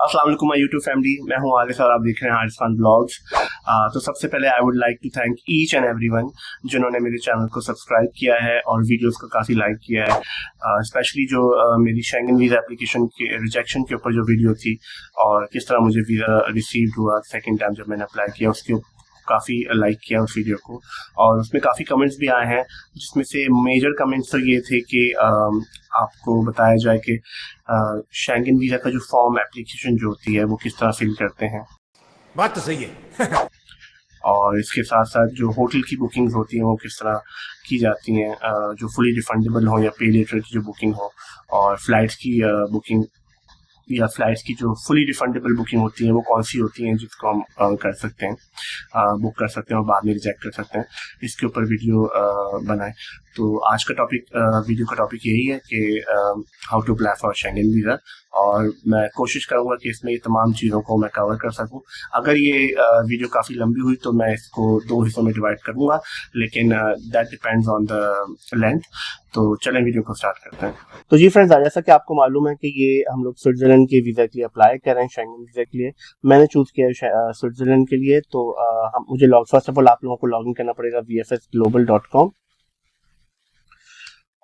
अस्सलाम वालेकुम my YouTube family, मैं हूं आरिस और आप देख रहे हैं आरिस खान ब्लॉग्स। तो सबसे पहले I would like to thank each and everyone जिन्होंने मेरे चैनल को सब्सक्राइब किया है और वीडियोस को काफ़ी लाइक किया है। स्पेशली जो मेरी शेंगन वीज़ा एप्लीकेशन के रिजेक्शन के ऊपर जो वीडियो थी और किस तरह मुझे वीज़ा रिसीव हुआ सेकेंड टाइम जब मैंने अप्लाई किया, उसके काफ़ी लाइक किया उस वीडियो को। और उसमें काफ़ी कमेंट्स भी आए हैं, जिसमें से मेजर कमेंट्स तो ये थे कि आपको बताया जाए कि शेंगन वीज़ा का जो फॉर्म एप्लीकेशन जो होती है वो किस तरह फिल करते हैं। बात तो सही है। और इसके साथ साथ जो होटल की बुकिंग्स होती हैं वो किस तरह की जाती हैं, जो फुली रिफंडेबल हो या पे लेटर की जो बुकिंग हो, और फ्लाइट्स की बुकिंग या फ्लाइट्स की जो फुली रिफंडेबल बुकिंग होती है वो कौन सी होती हैं जिसको हम कर सकते हैं, बुक कर सकते हैं और बाद में रिजेक्ट कर सकते हैं। इसके ऊपर वीडियो बनाए। तो आज का टॉपिक, वीडियो का टॉपिक यही है कि how to apply for Schengen visa, और मैं कोशिश करूंगा कि इसमें ये तमाम चीज़ों को मैं कवर कर सकूं। अगर ये वीडियो काफ़ी लंबी हुई तो मैं इसको 2 हिस्सों में डिवाइड करूंगा, लेकिन that depends on the length. तो चलें वीडियो को स्टार्ट करते हैं। तो जी फ्रेंड्स, जैसा कि आपको मालूम है कि ये हम लोग स्विट्जरलैंड के वीज़ा के लिए अप्लाई कर रहे हैं, शेंगन वीज़ा के लिए। मैंने चूज़ किया है स्विट्जरलैंड के लिए। तो मुझे फर्स्ट ऑफ ऑल आप लोगों को लॉगिन करना पड़ेगा vfsglobal.com,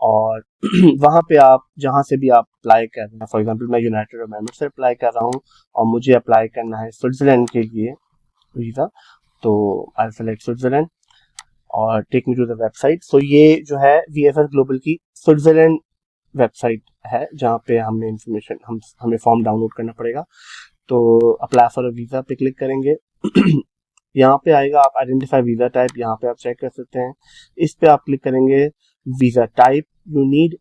और वहाँ पे आप जहाँ से भी आप अप्लाई कर रहे हैं, फॉर एग्जांपल मैं यूनाइटेड अरब एमिरेट्स से अप्लाई कर रहा हूँ और मुझे अप्लाई करना है स्विट्जरलैंड के लिए वीज़ा, तो आई सेलेक्ट स्विट्जरलैंड और take me to the website. So ये जो है VFS ग्लोबल की स्विट्जरलैंड वेबसाइट है, जहाँ पे हमें इंफॉर्मेशन हमें फॉर्म डाउनलोड करना पड़ेगा। तो अप्लाई फॉर अ वीज़ा पे क्लिक करेंगे। यहाँ पे आएगा, आप आइडेंटिफाई वीज़ा टाइप, यहाँ पे आप चेक कर सकते हैं। इस पे आप क्लिक करेंगे, वीज़ा टाइप यू नीड,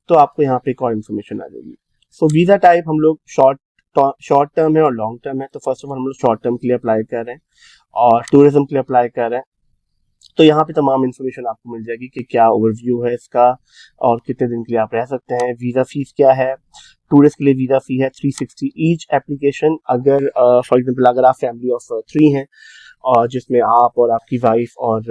तो आपको यहाँ पे एक और इन्फॉर्मेशन आ जाएगी। सो वीज़ा टाइप हम लोग शॉर्ट टर्म है और लॉन्ग टर्म है। तो फर्स्ट ऑफ ऑल हम लोग शॉर्ट टर्म के लिए अप्लाई कर रहे हैं और टूरिज्म के लिए अप्लाई कर रहे हैं। तो यहाँ पे तमाम इन्फॉर्मेशन आपको मिल जाएगी कि क्या ओवरव्यू है इसका और कितने दिन के लिए आप रह सकते हैं, वीज़ा फीस क्या है। टूरिस्ट के लिए वीज़ा फी है 360 ईच एप्लीकेशन। अगर फॉर एग्जांपल अगर आप फैमिली ऑफ 3 हैं और जिसमें आप और आपकी वाइफ और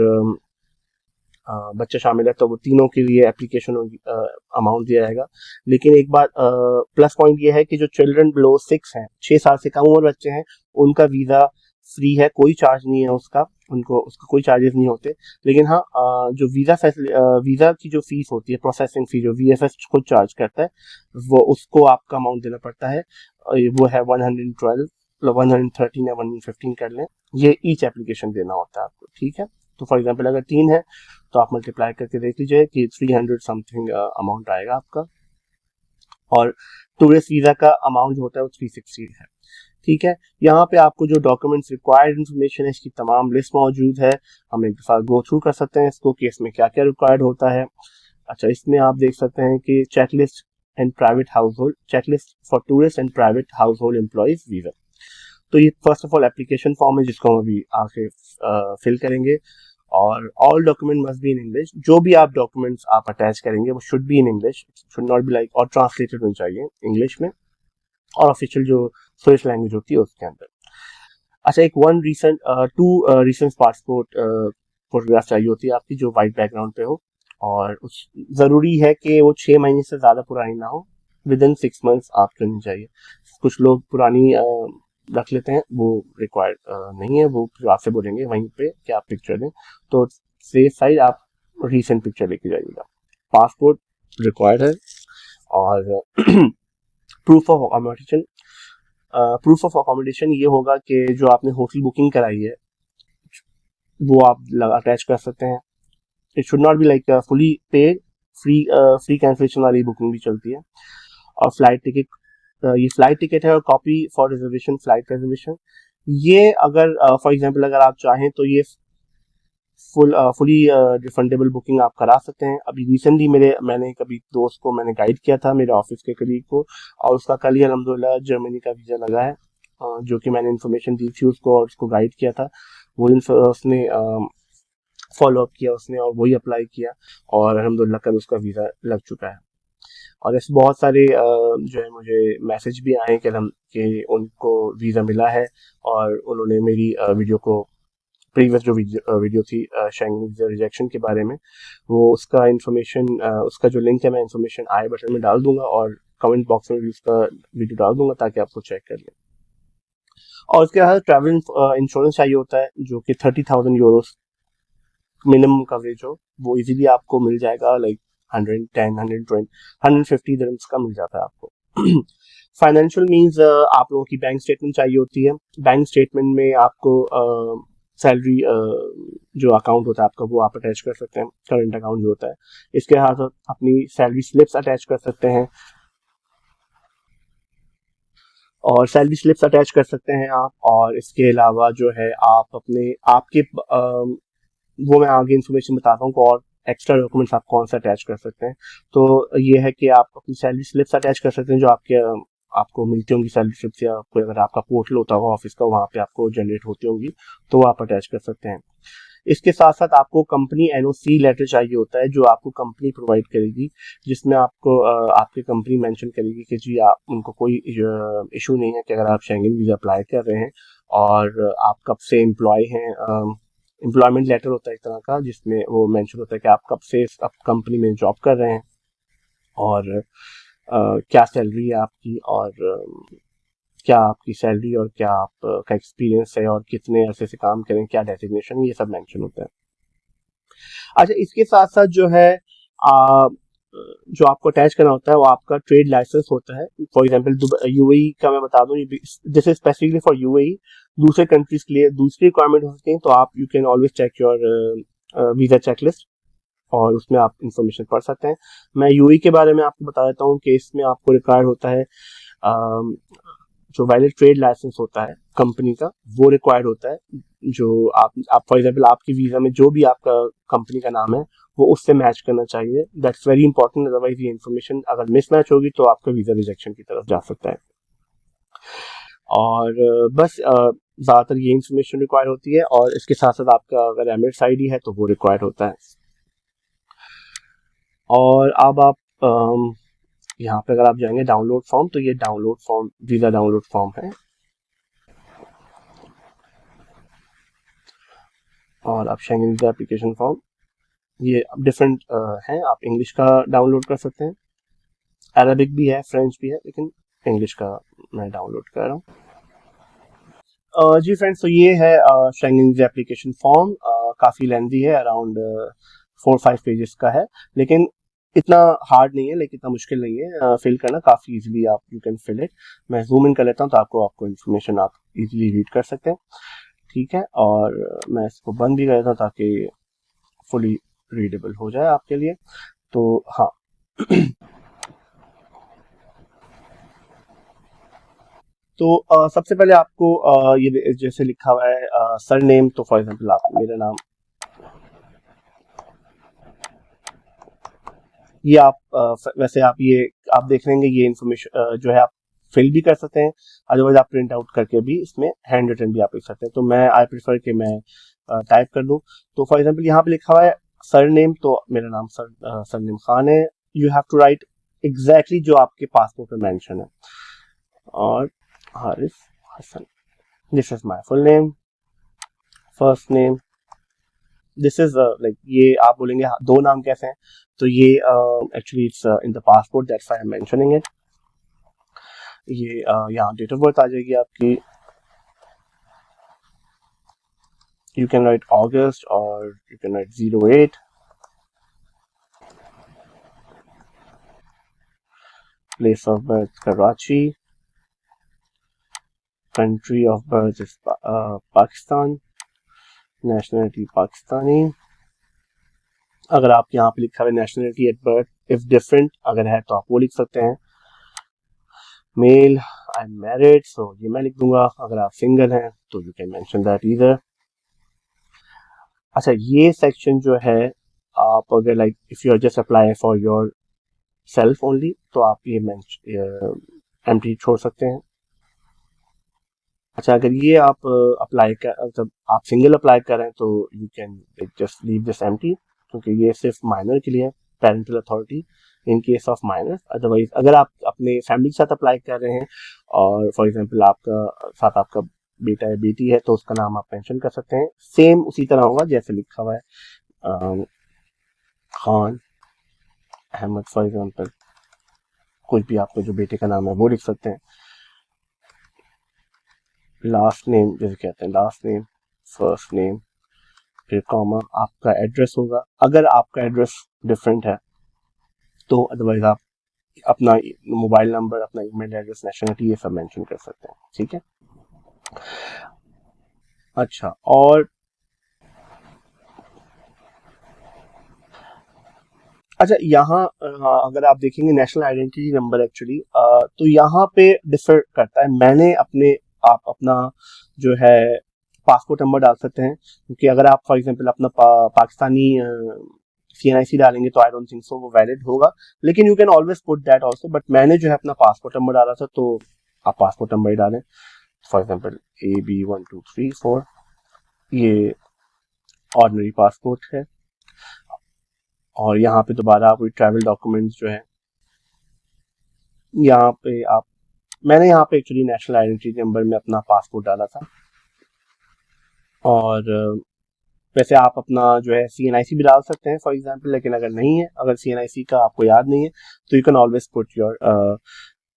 बच्चा शामिल है, तो वो तीनों के लिए एप्लीकेशन अमाउंट दिया जाएगा। लेकिन एक बात प्लस पॉइंट ये है कि जो चिल्ड्रन बिलो 6 हैं, 6 साल से कम उम्र बच्चे हैं, उनका वीज़ा फ्री है, कोई चार्ज नहीं है उसका कोई चार्जेस नहीं होते। लेकिन हाँ, जो वीज़ा की जो फीस होती है, प्रोसेसिंग फी जो VFS खुद चार्ज करता है, वो उसको आपका अमाउंट देना पड़ता है। वो है 112, 113 या 115 कर लें, ये ईच एप्लीकेशन देना होता है आपको, ठीक है। तो फॉर एग्जांपल अगर 3 है तो आप मल्टीप्लाई करके देख लीजिए कि 300 समथिंग अमाउंट आएगा आपका। और टूरिस्ट वीज़ा का अमाउंट जो होता है वो 360 है, ठीक है। यहाँ पे आपको जो डॉक्यूमेंट्स रिक्वायर्ड इन्फॉर्मेशन है, इसकी तमाम लिस्ट मौजूद है। हम एक दफ़ा गो थ्रू कर सकते हैं इसको कि इसमें क्या क्या रिक्वायर्ड होता है। अच्छा, इसमें आप देख सकते हैं कि checklist and private house hold, checklist for tourist and private house hold employees visa. तो ये first of all application form है जिसको हम अभी आके फिल करेंगे। और all document must be in English. जो भी आप डॉक्यूमेंट्स आप अटैच करेंगे वो should be in English, should not be like, और ट्रांसलेटेड होनी चाहिए इंग्लिश में, और ऑफिशियल जो स्विस लैंग्वेज होती है उसके अंदर। अच्छा, एक टू रिसेंट पासपोर्ट फोटोग्राफ चाहिए होती है आपकी, जो वाइट बैकग्राउंड पे हो, और उस ज़रूरी है कि वो 6 महीने से ज़्यादा पुरानी ना हो, विद इन 6 मंथ्स आपको नहीं चाहिए। कुछ लोग पुरानी रख लेते हैं, वो रिक्वायर्ड नहीं है, वो फिर आपसे बोलेंगे वहीं पे कि आप पिक्चर दें। तो सेफ साइड आप रिसेंट पिक्चर लेके जाइएगा। पासपोर्ट रिक्वायर्ड है, और proof of accommodation. Proof of accommodation ये होगा कि जो आपने होटल बुकिंग कराई है वो आप अटैच कर सकते हैं। It should not be like fully paid, free cancellation वाली बुकिंग भी चलती है। और फ्लाइट टिकट, ये फ्लाइट टिकट है, और copy for reservation, flight reservation. ये अगर फॉर एग्जांपल अगर आप चाहें तो ये फुली रिफंडेबल बुकिंग आप करा सकते हैं। अभी रिसेंटली मैंने कभी दोस्त को मैंने गाइड किया था, मेरे ऑफिस के कलीग को, और उसका कल ही अल्हम्दुलिल्लाह जर्मनी का वीज़ा लगा है, जो कि मैंने इन्फॉर्मेशन दी थी उसको और उसको गाइड किया था। वो उसने फॉलो अप किया उसने, और वही अप्लाई किया, और अल्हम्दुलिल्लाह कल उसका वीज़ा लग चुका है। और ऐसे बहुत सारे जो है मुझे मैसेज भी आए कि उनको वीज़ा मिला है, और उन्होंने मेरी वीडियो को, प्रीवियस जो वीडियो थी शेंगन वीज़ा रिजेक्शन के बारे में, वो उसका इन्फॉर्मेशन, उसका जो लिंक है मैं इन्फॉर्मेशन आई बटन में डाल दूंगा, और कमेंट बॉक्स में भी उसका वीडियो डाल दूंगा ताकि आपको चेक कर लें। और उसके बाद ट्रैवल इंश्योरेंस चाहिए होता है जो कि 30,000 यूरोस मिनिमम कवरेज हो, वो इजीली आपको मिल जाएगा, लाइक 110, 120, 150 दिरहम्स का मिल जाता है आपको। फाइनेंशियल मीन्स आप लोगों की बैंक स्टेटमेंट चाहिए होती है। बैंक स्टेटमेंट में आपको सैलरी जो अकाउंट होता है आपका वो आप अटैच कर सकते हैं, करंट अकाउंट जो होता है। इसके साथ अपनी सैलरी स्लिप्स अटैच कर सकते हैं, और सैलरी स्लिप्स अटैच कर सकते हैं आप। और इसके अलावा जो है आप अपने आपके वो मैं आगे इन्फॉर्मेशन बताता हूँ और एक्स्ट्रा डॉक्यूमेंट्स आप कौन सा अटैच कर सकते हैं। तो ये है कि आप अपनी सैलरी स्लिप्स अटैच कर सकते हैं जो आपके आपको मिलती होंगी सैलरी स्लिप्स, या कोई अगर आपका पोर्टल होता होगा ऑफिस का वहाँ पे आपको जनरेट होती होंगी, तो वो आप अटैच कर सकते हैं। इसके साथ साथ आपको कंपनी एनओसी लेटर चाहिए होता है जो आपको कंपनी प्रोवाइड करेगी, जिसमें आपको आपकी कंपनी मेंशन करेगी कि जी आप उनको कोई इशू नहीं है कि अगर आप शेंगन वीजा अप्लाई कर रहे हैं और आप कब से एम्प्लॉय हैं। एम्प्लॉयमेंट लेटर होता है एक तरह का जिसमें वो मेंशन होता है कि आप कब से अब कंपनी में जॉब कर रहे हैं, और क्या सैलरी है आपकी, और क्या आपकी सैलरी और क्या आप का एक्सपीरियंस है, और कितने अरसे से काम करें, क्या डेजिग्नेशन है, ये सब मेंशन होता है। अच्छा, इसके साथ साथ जो है आ, जो आपको अटैच करना होता है वो आपका ट्रेड लाइसेंस होता है। फॉर एग्जांपल यूएई का मैं बता दूं, this is specifically for UAE. दूसरे कंट्रीज के लिए दूसरी रिक्वायरमेंट हो सकती है, तो आप you can always check your visa checklist और उसमें आप इंफॉर्मेशन पढ़ सकते हैं। मैं यूएई के बारे में आपको बता देता हूँ कि इसमें आपको रिक्वायर होता है जो वैलिड ट्रेड लाइसेंस होता है कंपनी का, वो रिक्वायर्ड होता है। जो आप फॉर एग्जांपल आपकी वीजा में जो भी आपका कंपनी का नाम है वो उससे मैच करना चाहिए। दैट्स वेरी इंपॉर्टेंट, अदरवाइज ये इन्फॉर्मेशन अगर मिसमैच होगी तो आपका वीजा रिजेक्शन की तरफ जा सकता है। और बस ज़्यादातर ये इन्फॉर्मेशन रिक्वायर होती है, और इसके साथ साथ आपका अगर एमिरेट्स आईडी है तो वो रिक्वायर्ड होता है। और अब आप यहाँ पे अगर आप जाएंगे डाउनलोड फॉर्म, तो ये download form visa download form है। और आप शेंगन वीजा एप्लीकेशन फॉर्म, ये डिफरेंट हैं, आप इंग्लिश का डाउनलोड कर सकते हैं, अरबिक भी है, फ्रेंच भी है, लेकिन इंग्लिश का मैं डाउनलोड कर रहा हूँ। जी फ्रेंड्स, तो ये है शेंगन वीजा एप्लीकेशन फॉर्म। काफ़ी लेंथी है, अराउंड 4-5 पेजेस का है, लेकिन इतना हार्ड नहीं है, लेकिन इतना मुश्किल नहीं है फिल करना, काफ़ी इजीली आप यू कैन फिल इट। मैं जूम इन कर लेता हूँ तो आपको इन्फॉर्मेशन आप इजीली रीड कर सकते हैं, ठीक है। और मैं इसको बंद भी कर देता हूँ ताकि फुली रीडेबल हो जाए आपके लिए। तो हाँ, तो सबसे पहले आपको ये जैसे लिखा हुआ है सर नेम, तो फॉर एग्जांपल आप मेरा नाम, ये आप वैसे आप देख लेंगे ये इन्फॉर्मेशन जो है आप फिल भी कर सकते हैं, अदरवाइज आप प्रिंट आउट करके भी इसमें हैंड रिटन भी आप लिख सकते हैं। तो मैं आई प्रेफर कि मैं टाइप कर दूं। तो फॉर एग्जांपल यहाँ पे लिखा हुआ है सर नेम, तो मेरा नाम सरनेम खान है। You have to write exactly जो आपके पासपोर्ट में मेंशन है। और Haris Hasan, this is my full name, first name, this is like, ये आप बोलेंगे दो नाम कैसे हैं, तो ये actually it's in the passport, that's why I am mentioning it. ये यहाँ डेट ऑफ बर्थ आ जाएगी आपकी, यू कैन राइट अगस्त और you can write 08। Place of birth Karachi, country of birth is Pakistan, nationality Pakistani. अगर आप यहाँ पे लिखा हुआ है nationality at birth if different अगर है तो आप वो लिख सकते हैं। Male, I am married, so ये मैं लिख दूंगा। अगर आप सिंगल हैं तो you can mention that either. अच्छा, ये सेक्शन जो है, आप अगर like if you are just apply for your self only, तो आप ये एम्प्टी छोड़ सकते हैं। अच्छा, अगर ये आप अप्लाई कर, मतलब आप सिंगल अप्लाई कर रहे हैं तो you can just leave this empty, क्योंकि ये सिर्फ माइनर के लिए है, parental authority in case of minor. Otherwise अगर आप अपने फैमिली के साथ अप्लाई कर रहे हैं और फॉर एग्जांपल आपका साथ आपका बेटा या बेटी है, तो उसका नाम आप मेंशन कर सकते हैं, सेम उसी तरह होगा जैसे लिखा हुआ है खान अहमद, फॉर एग्जांपल कोई भी आपको जो बेटे का नाम है वो लिख सकते हैं। लास्ट नेम जैसे कहते हैं, लास्ट नेम, फर्स्ट नेम, फिर कॉमा, आपका एड्रेस होगा। अगर आपका एड्रेस डिफरेंट है तो अदरवाइज आप अपना मोबाइल नंबर, अपना ईमेल एड्रेस, नेशनलिटी ये सब मेंशन कर सकते हैं। ठीक है। अच्छा, और अच्छा यहाँ अगर आप देखेंगे नेशनल आइडेंटिटी नंबर एक्चुअली तो यहाँ पे डिफर करता है। मैंने अपने आप अपना जो है पासपोर्ट नंबर डाल सकते हैं, क्योंकि अगर आप फॉर एग्जांपल अपना पाकिस्तानी CNIC डालेंगे तो आई डोंट थिंक सो वो वैलिड होगा, लेकिन you can always put that also. But मैंने जो है अपना पासपोर्ट नंबर डाला था, तो आप पासपोर्ट नंबर ही डालें। फॉर एग्जांपल AB1234, ये ऑर्डिनरी पासपोर्ट है। और यहाँ पे दोबारा कोई ट्रैवल डॉक्यूमेंट्स जो है, यहाँ पे आप, मैंने यहाँ पे एक्चुअली नेशनल आइडेंटिटी नंबर में अपना पासपोर्ट डाला था। और वैसे आप अपना जो है CNIC भी डाल सकते हैं फॉर एग्जांपल, लेकिन अगर नहीं है, अगर CNIC का आपको याद नहीं है, तो you can always put your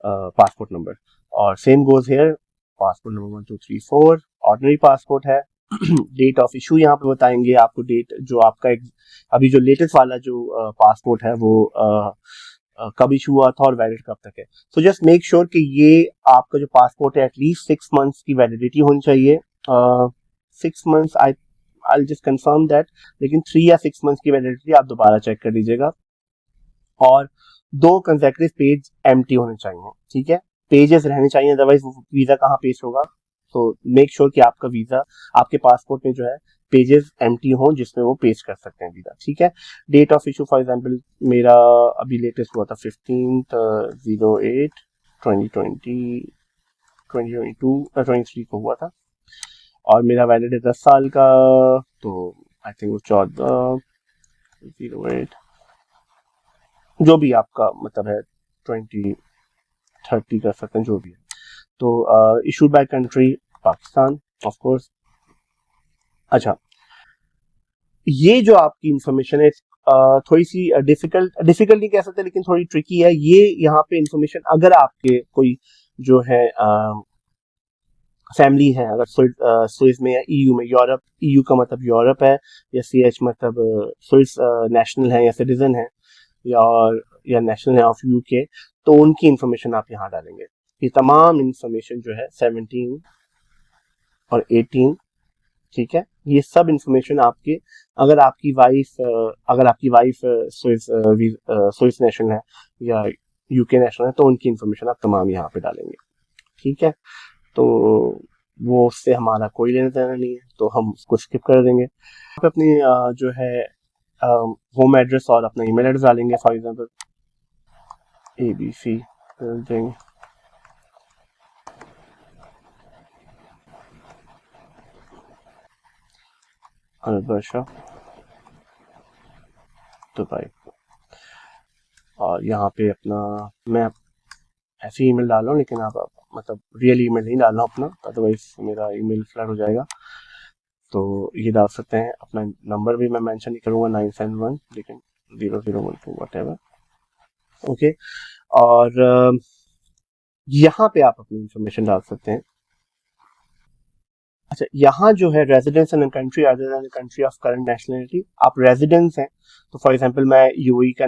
passport number. और same goes here, passport number 1234 ordinary passport है। डेट ऑफ इशू यहाँ पे बताएंगे आपको, डेट जो आपका अभी जो लेटेस्ट वाला जो पासपोर्ट है वो कब इशू हुआ था और वैलिड कब तक है। सो जस्ट मेक श्योर कि ये आपका जो पासपोर्ट है एटलीस्ट 6 मंथ्स की वैलिडिटी होनी चाहिए। 6 months, I just confirm that, लेकिन 3 या 6 मंथ्स की वैलिडिटी आप दोबारा चेक कर लीजिएगा। और 2 कंसेक्यूटिव पेज एम्प्टी होने चाहिए। ठीक है, पेजेस रहने चाहिए, अदरवाइज वीजा कहाँ पेश होगा। तो मेक श्योर कि आपका वीजा, आपके पासपोर्ट में जो है पेजेस एम्प्टी हो जिसमें वो पेश कर सकते हैं वीजा। ठीक है। Date of issue for example मेरा अभी लेटेस्ट हुआ था 15/08 2020 2022 23 को हुआ था, और मेरा वैलिड है 10 साल का। तो आई थिंक वो 14/08 जो भी आपका मतलब है 2030 कर सकते हैं जो भी है। तो issued by country Pakistan of course. अच्छा, ये जो आपकी इंफॉर्मेशन है थोड़ी सी डिफिकल्ट नहीं कह सकते, लेकिन थोड़ी ट्रिकी है ये। यहाँ पे इंफॉर्मेशन अगर आपके कोई जो है फैमिली है, अगर स्विस में या EU में, यूरोप, EU का मतलब यूरोप है, या CH मतलब स्विस नेशनल है या सिटीजन है, या नेशनल है ऑफ UK, तो उनकी इंफॉर्मेशन आप यहाँ डालेंगे। ये तमाम इंफॉर्मेशन जो है 17 और 18, ठीक है, ये सब इंफॉर्मेशन आपके, अगर आपकी वाइफ स्विस नेशनल है या UK नेशनल है, तो उनकी इंफॉर्मेशन आप तमाम यहाँ पे डालेंगे। ठीक है, तो वो उससे हमारा कोई लेना देना नहीं है, तो हम उसको स्किप कर देंगे। आप अपनी जो है होम एड्रेस और अपना ईमेल एड्रेस डालेंगे। For example ABC building Varsha Dubai, और यहाँ पे अपना, मैं ऐसे ही ईमेल डाल रहा हूँ, लेकिन आप मतलब रियल ईमेल नहीं डालना अपना, अदरवाइज मेरा ईमेल फ्लड हो जाएगा। तो ये डाल सकते हैं। अपना नंबर भी मैं मेंशन नहीं करूँगा 971, लेकिन 0012 व्हाटएवर। ओके, और यहाँ पे आप अपनी इंफॉर्मेशन डाल सकते हैं। अच्छा, यहाँ जो है residence in country other than country of current nationality, आप रेजिडेंस हैं, तो फॉर एग्जांपल मैं UAE का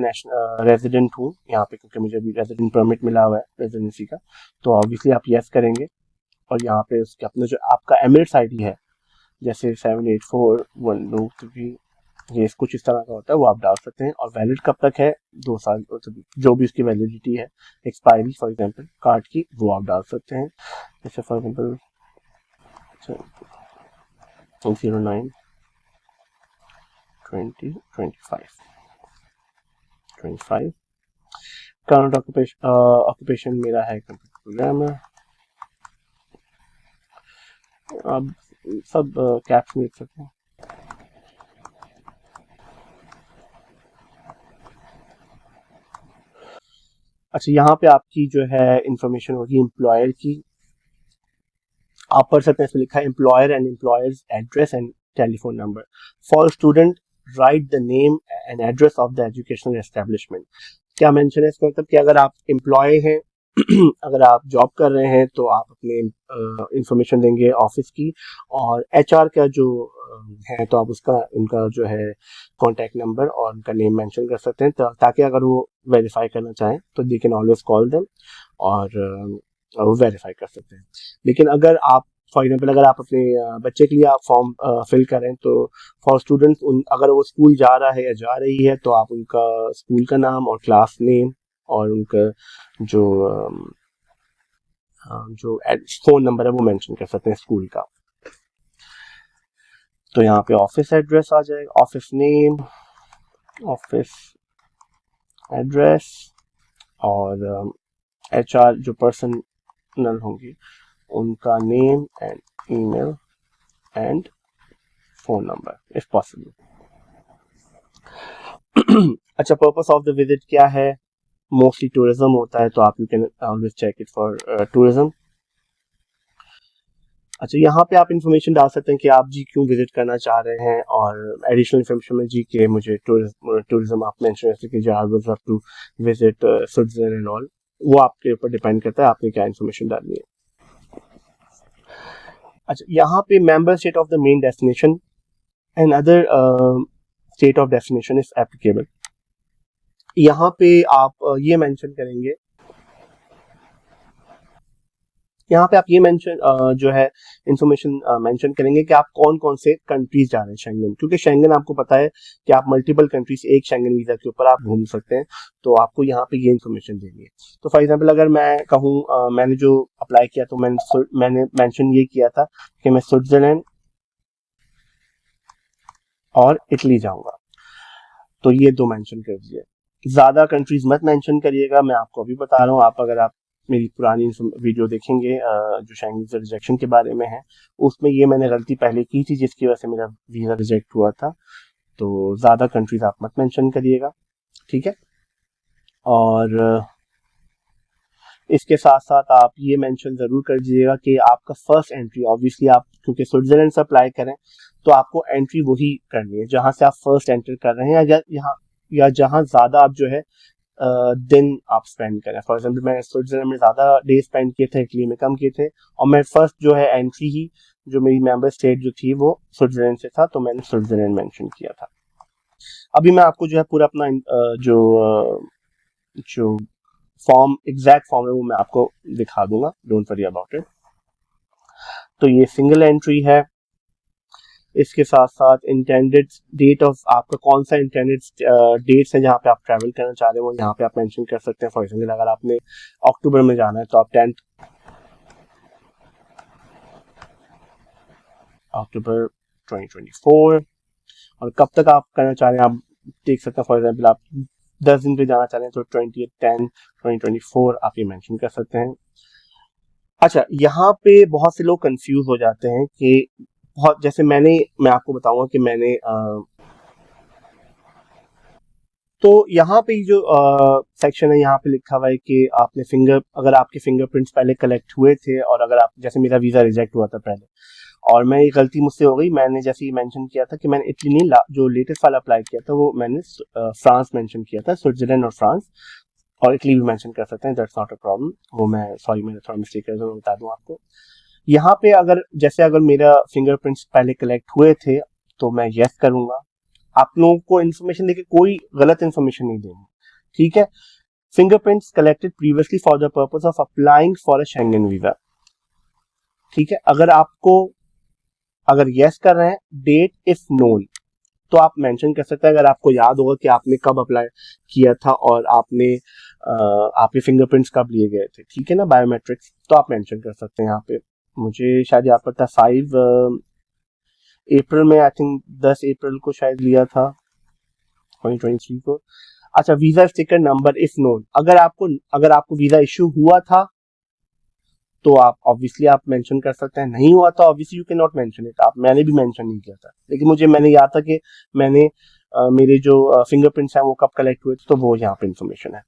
रेजिडेंट हूँ यहाँ पे, क्योंकि मुझे अभी रेजिडेंट परमिट मिला हुआ है रेजिडेंसी का, तो ऑब्वियसली आप यस करेंगे। और यहाँ पे उसके अपना जो आपका एमिरेट्स ID है, जैसे 784123, ये कुछ इस तरह का होता है, वो आप डाल सकते हैं। और वैलिड कब तक है, 2 साल, जो भी उसकी वैलिडिटी है, एक्सपायरी फॉर एग्जांपल कार्ड की, वो आप डाल सकते हैं। जैसे फॉर एग्जांपल 09/20/25 करंट ऑक्यूपेशन मेरा है कंप्यूटर प्रोग्रामर। अब सब कैप्स में लिख सकते हैं। अच्छा, यहाँ पे आपकी जो है इंफॉर्मेशन होगी एम्प्लॉयर की, आप पढ़ सकते हैं, इसमें लिखा है employer and employers address and telephone number. For student right the name and address of the educational establishment. क्या मेंशन है इसका मतलब कि अगर आप एम्प्लॉय हैं अगर आप जॉब कर रहे हैं तो आप अपने इंफॉर्मेशन देंगे ऑफिस की, और एचआर का जो है तो आप उसका उनका जो है कॉन्टैक्ट नंबर और उनका नेम मेंशन कर सकते हैं, ताकि अगर वो वेरीफाई करना चाहें तो they can always call them, और वो वेरीफाई कर सकते हैं। लेकिन अगर आप फॉर एग्जाम्पल अगर आप अपने बच्चे के लिए आप फॉर्म फिल करें, तो फॉर स्टूडेंट्स अगर वो स्कूल जा रहा है या जा रही है तो आप उनका स्कूल का नाम और क्लास नेम और उनका जो जो फोन नंबर है वो मेंशन कर सकते हैं स्कूल का। तो यहाँ पे ऑफिस एड्रेस आ जाएगा, ऑफिस नेम, ऑफिस एड्रेस, और एचआर जो पर्सनल होंगी उनका name and email and phone number if possible. अच्छा, पर्पस ऑफ द विजिट क्या है? मोस्टली टूरिज्म होता है, तो आप you can always check it for tourism. अच्छा, यहाँ पे आप इन्फॉर्मेशन डाल सकते हैं कि आप जी क्यों विजिट करना चाह रहे हैं, और एडिशनल इन्फॉर्मेशन में जी के मुझे टूरिज्म आप मेंशन ऐसे कीजिए, I would love to visit Switzerland and all. वो आपके ऊपर डिपेंड करता है आपने क्या इन्फॉर्मेशन डालनी है। अच्छा, यहाँ पे member state of the main destination and other state of destination is applicable. यहाँ पे आप ये मेंशन करेंगे, यहाँ पे आप ये मेंशन जो है इंफॉर्मेशन मेंशन करेंगे कि आप कौन कौन से कंट्रीज जा रहे हैं शेंगन, क्योंकि शेंगन आपको पता है कि आप मल्टीपल कंट्रीज एक शेंगन वीजा के ऊपर आप घूम सकते हैं, तो आपको यहाँ पे ये इन्फॉर्मेशन देनी है। तो फॉर एग्जांपल अगर मैं कहूँ मैंने जो अप्लाई किया तो मैंने मेंशन ये किया था कि मैं स्विट्जरलैंड और इटली जाऊंगा, तो ये दो मेंशन कर दिए। ज्यादा कंट्रीज मत मेंशन करिएगा, मैं आपको अभी बता रहा हूँ। आप अगर आप मेरी पुरानी वीडियो देखेंगे जो शेंगन वीजा रिजेक्शन के बारे में है, उसमें ये मैंने गलती पहले की थी जिसकी वजह से मेरा वीजा रिजेक्ट हुआ था। तो ज्यादा कंट्रीज आप मत मेंशन करिएगा, ठीक है। और इसके साथ साथ आप ये मेंशन जरूर कर दीजिएगा कि आपका फर्स्ट एंट्री, ऑब्वियसली आप क्योंकि स्विट्जरलैंड से अप्लाई करें तो आपको एंट्री वही करनी है जहां से आप फर्स्ट एंटर कर रहे हैं, या जहां ज्यादा आप जो है दिन आप स्पेंड करें। फॉर एग्जाम्पल मैं स्विट्जरलैंड में ज्यादा डे स्पेंड किए थे, इटली में कम किए थे, और मैं फर्स्ट जो है एंट्री ही जो मेरी मेंबर स्टेट जो थी वो स्विट्जरलैंड से था, तो मैंने स्विट्जरलैंड मेंशन किया था। अभी मैं आपको जो है पूरा अपना जो फॉर्म, एग्जैक्ट फॉर्म है वो मैं आपको दिखा दूंगा, डोंट वरी अबाउट इट। तो ये सिंगल एंट्री है। इसके साथ साथ इंटेंडेड डेट ऑफ, आपका कौन सा इंटेंडेड डेट्स है जहाँ पे आप ट्रैवल करना चाह रहे हो, यहाँ पे आप मेंशन कर सकते हैं। फॉर एग्जाम्पल अगर आपने अक्टूबर में जाना है तो आप 10 अक्टूबर 2024, और कब तक आप करना चाह रहे हैं आप देख सकते हैं। फॉर एग्जाम्पल आप 10 दिन पे जाना चाह रहे हैं तो 20/10/2024 आप ये मेंशन कर सकते हैं। अच्छा, यहाँ पे बहुत से लोग कंफ्यूज हो जाते हैं कि बहुत, जैसे मैं आपको बताऊंगा कि मैंने तो यहाँ पे जो सेक्शन है यहाँ पे लिखा हुआ है कि आपने अगर आपके फिंगरप्रिंट्स पहले कलेक्ट हुए थे, और अगर आप, जैसे मेरा वीजा रिजेक्ट हुआ था पहले और मैं, ये गलती मुझसे हो गई, मैंने जैसे ही मेंशन किया था कि मैंने इटली नहीं, जो लेटेस्ट वाला अप्लाई किया था वो मैंने फ्रांस मेंशन किया था, स्विट्जरलैंड और फ्रांस, और इटली भी मेंशन कर सकते हैं, दैट्स नॉट अ प्रॉब्लम। वो मैं सॉरी, मैंने थोड़ा मिस्टेक है, मैं बता दूं आपको। यहाँ पे अगर मेरा फिंगरप्रिंट्स पहले कलेक्ट हुए थे तो मैं यस करूंगा। आप लोगों को इन्फॉर्मेशन देके कोई गलत इन्फॉर्मेशन नहीं देंगे, ठीक है। Fingerprints collected previously for the purpose of applying for a Schengen visa, ठीक है। अगर यस कर रहे हैं, डेट इफ नोन, तो आप मेंशन कर सकते हैं। अगर आपको याद होगा कि आपने कब अप्लाई किया था और आपके फिंगरप्रिंट्स कब लिए गए थे, ठीक है ना, बायोमेट्रिक्स, तो आप मेंशन कर सकते हैं यहाँ पे। मुझे शायद याद पड़ता है 5 अप्रैल में, आई थिंक 10 अप्रैल को शायद लिया था 2023 को। अच्छा, visa sticker number if known, अगर आपको वीजा इश्यू हुआ था तो आप ऑब्वियसली आप मेंशन कर सकते हैं, नहीं हुआ तो obviously you can not mention it. मैंने भी मेंशन नहीं किया था, लेकिन मैंने याद था कि मैंने मेरे जो फिंगरप्रिंट्स हैं वो कब कलेक्ट हुए थे, तो वो यहाँ पे इंफॉर्मेशन है।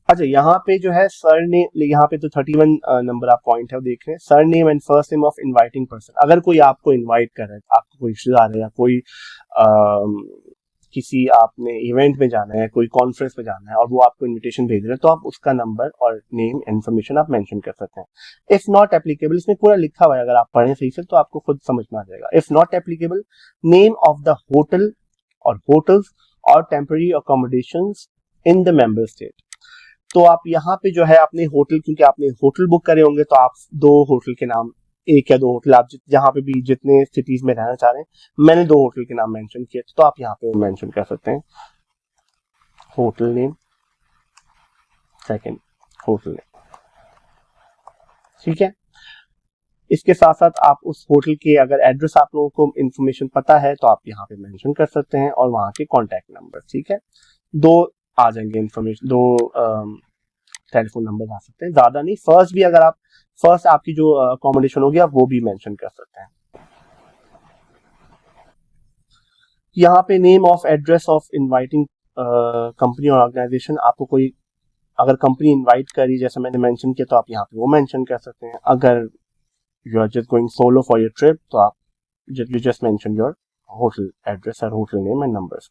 अच्छा, यहाँ पे जो है सर नेम, यहाँ पे तो 31 नंबर आप पॉइंट है वो देख रहे हैं, sir name and first name of inviting person. अगर कोई आपको इनवाइट कर रहा है, आपको कोई रिश्तेदार है या कोई किसी आपने इवेंट में जाना है, कोई कॉन्फ्रेंस में जाना है और वो आपको इनविटेशन भेज रहे हैं, तो आप उसका नंबर और नेम इन्फॉर्मेशन आप मेंशन कर सकते हैं। इफ नॉट एप्लीकेबल, इसमें पूरा लिखा हुआ है, अगर आप पढ़ें सही से तो आपको खुद समझ में आ जाएगा। If not applicable, name of the hotel और होटल्स और temporary accommodations in the member state. तो आप यहाँ पे जो है अपने होटल, क्योंकि आपने होटल बुक करे होंगे तो आप 2 होटल के नाम, 1 या 2 होटल, आप जहाँ पे भी जितने सिटीज में रहना चाह रहे हैं, मैंने 2 होटल के नाम मेंशन किए तो आप यहाँ पे मेंशन कर सकते हैं hotel name, second hotel name, ठीक है। इसके साथ साथ आप उस होटल के अगर एड्रेस आप लोगों को इन्फॉर्मेशन पता है तो आप यहाँ पे मेंशन कर सकते हैं, और वहाँ के कॉन्टैक्ट नंबर, ठीक है। 2 आ जाएंगे इन्फॉर्मेशन, 2 टेलीफोन नंबर आ सकते हैं, ज्यादा नहीं। फर्स्ट भी, अगर आप फर्स्ट आपकी जो अकोमोडेशन होगी आप वो भी मेंशन कर सकते हैं। यहाँ पे name of address of inviting company और ऑर्गेनाइजेशन, आपको कोई अगर कंपनी इनवाइट करी जैसे मैंने मेंशन किया तो आप यहाँ पे वो मेंशन कर सकते हैं। अगर you are just going solo for your trip तो आप you just mention your hotel address और होटल नेम एंड नंबर्स,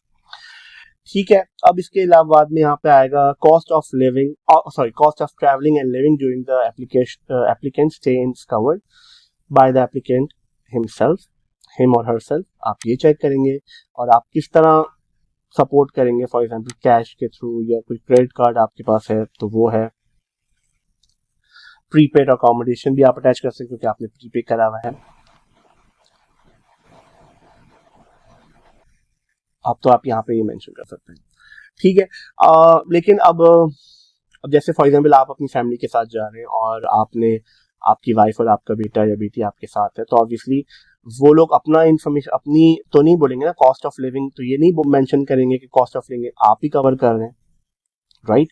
ठीक है। अब इसके अलावा बाद में यहाँ पे आएगा cost of living, cost of travelling and living during the applicant stay is covered by the applicant himself, him और हरसेल्फ, आप ये चेक करेंगे। और आप किस तरह सपोर्ट करेंगे, फॉर एग्जांपल कैश के थ्रू या कोई क्रेडिट कार्ड आपके पास है तो वो है। प्रीपेड अकोमोडेशन भी आप अटैच कर सकते हैं क्योंकि आपने प्रीपे करा हुआ है। अब तो आप यहाँ पे ये मेंशन कर सकते हैं, ठीक है। लेकिन अब जैसे फॉर एग्जांपल आप अपनी फैमिली के साथ जा रहे हैं और आपने, आपकी वाइफ और आपका बेटा या बेटी आपके साथ है, तो ऑब्वियसली वो लोग अपना इन्फॉर्मेशन अपनी तो नहीं बोलेंगे ना, कॉस्ट ऑफ लिविंग तो ये नहीं मेंशन करेंगे कि कॉस्ट ऑफ लिविंग आप ही कवर कर रहे हैं, राइट।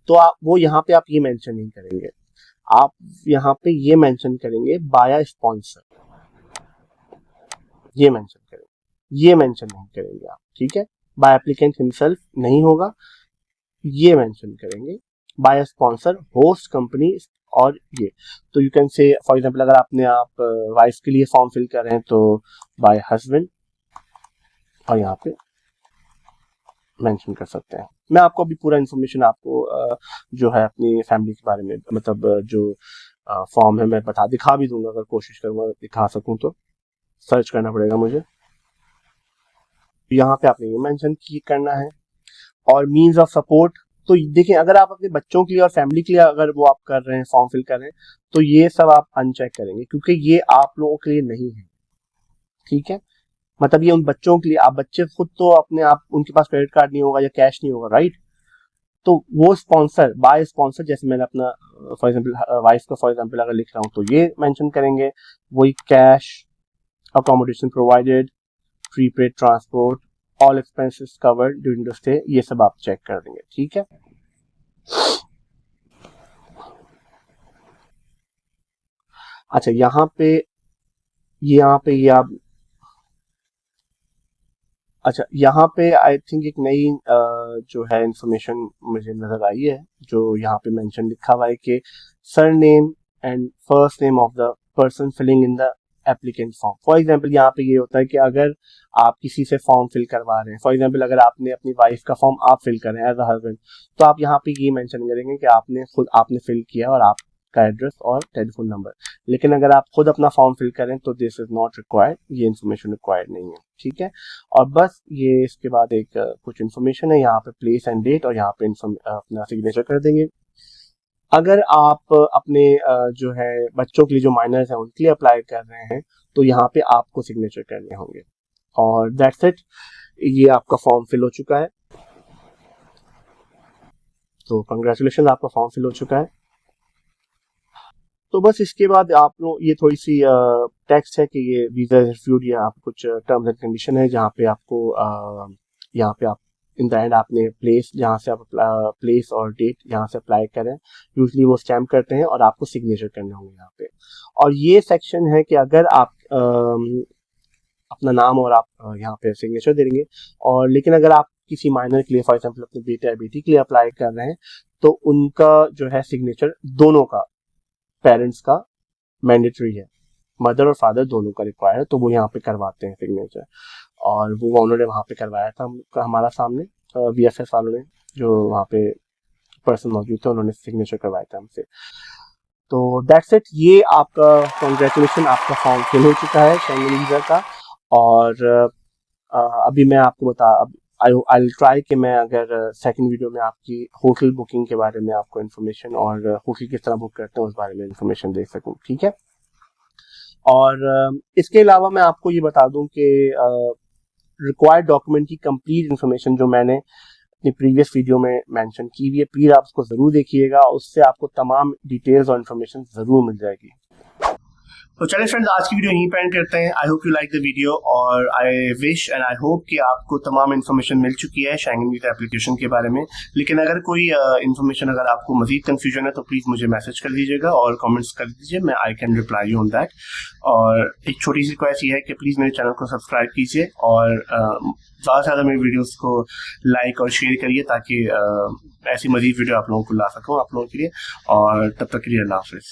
तो आप वो यहाँ पे आप ये मेंशन नहीं करेंगे, आप यहाँ पे ये मेंशन करेंगे बाय स्पॉन्सर, ये मेंशन करेंगे, ये मेंशन नहीं करेंगे आप, ठीक है। बाय एप्लीकेंट हिमसेल्फ नहीं होगा, ये मेंशन करेंगे बाय स्पॉन्सर, होस्ट कंपनी, और ये तो you can say for example अगर आपने आप वाइफ के लिए फॉर्म फिल कर रहे हैं तो बाय हस्बैंड, और यहाँ पे मेंशन कर सकते हैं। मैं आपको अभी पूरा इन्फॉर्मेशन आपको जो है अपनी फैमिली के बारे में, मतलब जो फॉर्म है मैं दिखा भी दूंगा, अगर कोशिश करूंगा दिखा सकूं तो सर्च करना पड़ेगा मुझे। यहाँ पे आपने ये मेंशन करना है। और मीन्स ऑफ सपोर्ट, तो देखिए अगर आप अपने बच्चों के लिए और फैमिली के लिए अगर वो आप कर रहे हैं, फॉर्म फिल कर रहे हैं, तो ये सब आप अनचेक करेंगे क्योंकि ये आप लोगों के लिए नहीं है, ठीक है। मतलब ये उन बच्चों के लिए, आप बच्चे खुद तो अपने आप, उनके पास क्रेडिट कार्ड नहीं होगा या कैश नहीं होगा, राइट। तो वो स्पॉन्सर, बाय स्पॉन्सर, जैसे मैंने अपना फॉर एग्जांपल वाइफ का फॉर एग्जांपल अगर लिख रहा हूँ तो ये मेंशन करेंगे, वही cash, accommodation provided, prepaid transport, all expenses covered during the stay, ये सब आप चेक कर देंगे, ठीक है। अच्छा यहाँ पे ये आप, अच्छा यहाँ पे आई थिंक एक नई जो है इंफॉर्मेशन मुझे नजर आई है, जो यहाँ पे मेंशन लिखा हुआ है कि surname and first name of the person filling in the applicant form. For example यहाँ पे ये होता है कि अगर आप किसी से फॉर्म फिल करवा रहे हैं, फॉर एग्जांपल अगर आपने अपनी वाइफ का फॉर्म आप फिल कर रहे हैं एज अ हस्बैंड, तो आप यहाँ पे ये मेंशन करेंगे कि आपने फिल किया और आपका एड्रेस और टेलीफोन नंबर। लेकिन अगर आप खुद अपना फॉर्म फिल करें तो दिस इज नॉट रिक्वायर्ड, ये इन्फॉर्मेशन रिक्वायर्ड नहीं है, ठीक है। और बस ये इसके बाद एक कुछ इन्फॉर्मेशन है, यहाँ पे प्लेस एंड डेट, और यहाँ पे अपना सिग्नेचर कर देंगे। अगर आप अपने जो है बच्चों के लिए, जो माइनर्स हैं उनके लिए अप्लाई कर रहे हैं, तो यहाँ पे आपको सिग्नेचर करने होंगे। और दैट्स इट, ये आपका फॉर्म फिल हो चुका है, तो कंग्रेचुलेशन, आपका फॉर्म फिल हो चुका है। तो बस इसके बाद आप लोग, ये थोड़ी सी टेक्स्ट है कि ये वीजा रिफ्यूड, या आप कुछ टर्म्स एंड कंडीशन है जहाँ पे आपको यहाँ पे आप इन द एंड आपने प्लेस, जहाँ से आप प्लेस और डेट जहाँ से अप्लाई करें, यूजली वो स्टैम्प करते हैं और आपको सिग्नेचर करने होंगे यहाँ पे। और ये सेक्शन है कि अगर आप अपना नाम और आप यहाँ पे सिग्नेचर दे देंगे, और लेकिन अगर आप किसी माइनर के लिए, फॉर एग्जांपल अपने बेटे या बेटी के लिए अप्लाई कर रहे हैं, तो उनका जो है सिग्नेचर दोनों का, पेरेंट्स का मैंडेटरी है, मदर और फादर दोनों का रिक्वायर है, तो वो यहाँ पे करवाते हैं सिग्नेचर। और वो उन्होंने वहाँ पे करवाया था हमारा सामने, VFS वालों ने, जो वहाँ पे पर्सन मौजूद थे, उन्होंने सिग्नेचर करवाया था हमसे। तो दैट्स इट, ये आपका कॉन्ग्रेचुलेशन, आपका फॉर्म फिल हो चुका है शेंगेन वीज़ा का। और अभी मैं आपको बता, अब आई ट्राई कि मैं अगर सेकंड वीडियो में आपकी होटल बुकिंग के बारे में आपको इन्फॉर्मेशन और होटल किस तरह बुक करते हैं उस बारे में इन्फॉर्मेशन दे सकूं, ठीक है। और इसके अलावा मैं आपको ये बता दूं कि रिक्वायर्ड डॉक्यूमेंट की कंप्लीट इन्फॉर्मेशन जो मैंने अपनी प्रीवियस वीडियो में मेंशन की हुई है, प्लीज आप उसको जरूर देखिएगा, उससे आपको तमाम डिटेल्स और इन्फॉर्मेशन जरूर मिल जाएगी। तो चलिए फ्रेंड्स, आज की वीडियो यहीं पे एंड करते हैं। I hope you like the video, और I wish and I hope कि आपको तमाम इन्फॉर्मेशन मिल चुकी है शेंगेन वीजा एप्लीकेशन के बारे में। लेकिन अगर कोई इन्फॉर्मेशन अगर आपको मजीद कंफ्यूजन है तो प्लीज मुझे मैसेज कर दीजिएगा और कमेंट्स कर दीजिए, मैं I can reply you on that. और एक छोटी सी रिक्वेस्ट ये है कि प्लीज मेरे चैनल को सब्सक्राइब कीजिए और ज़्यादा से ज़्यादा मेरी वीडियोस को लाइक और शेयर करिए, ताकि ऐसी मजीद वीडियो आप लोगों को ला सकूँ आप लोगों के लिए। और तब तक के लिए अल्लाह हाफिज़।